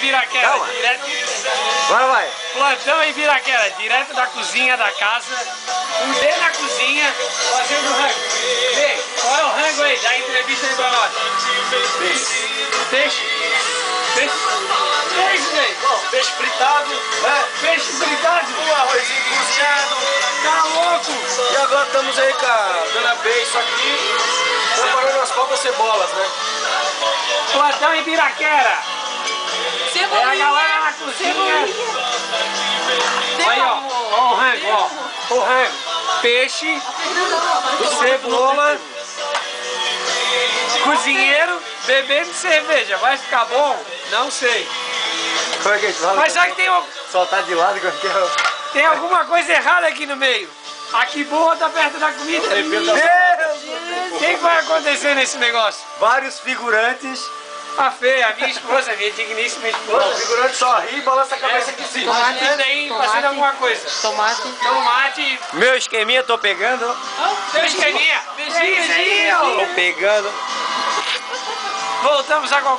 Ibiraquera, Calma. direto. Agora vai. Plantão em Ibiraquera, direto da cozinha da casa. Um D na cozinha, fazendo rango. Vê, qual é o rango aí? Dá entrevista aí pra nós. Peixe. Peixe? Peixe? Peixe, velho. Peixe fritado, né? Peixe fritado. Um arrozinho cozinhado. Tá louco? E agora estamos aí com a Dona Beiço aqui, preparando as próprias cebolas, né? Plantão em Ibiraquera. É a galera na cozinha. Aí, ó o rango, ó. O rango. Peixe, cebola, cozinheiro, bebendo cerveja. Vai ficar bom? Não sei. Como é que a gente fala? Mas já que Soltar de lado, como é que é? tem alguma coisa errada aqui no meio. Aqui boa tá perto da comida. O que vai acontecer nesse negócio? Vários figurantes. A Feia, a minha esposa, minha digníssima O esposa. figurante só ri e balança a cabeça aqui em cima. Tomate aí fazendo alguma coisa. Tomate. Tomate. Meu esqueminha, tô pegando. Seu esqueminha. Beijinho. Tô pegando. Voltamos a qualquer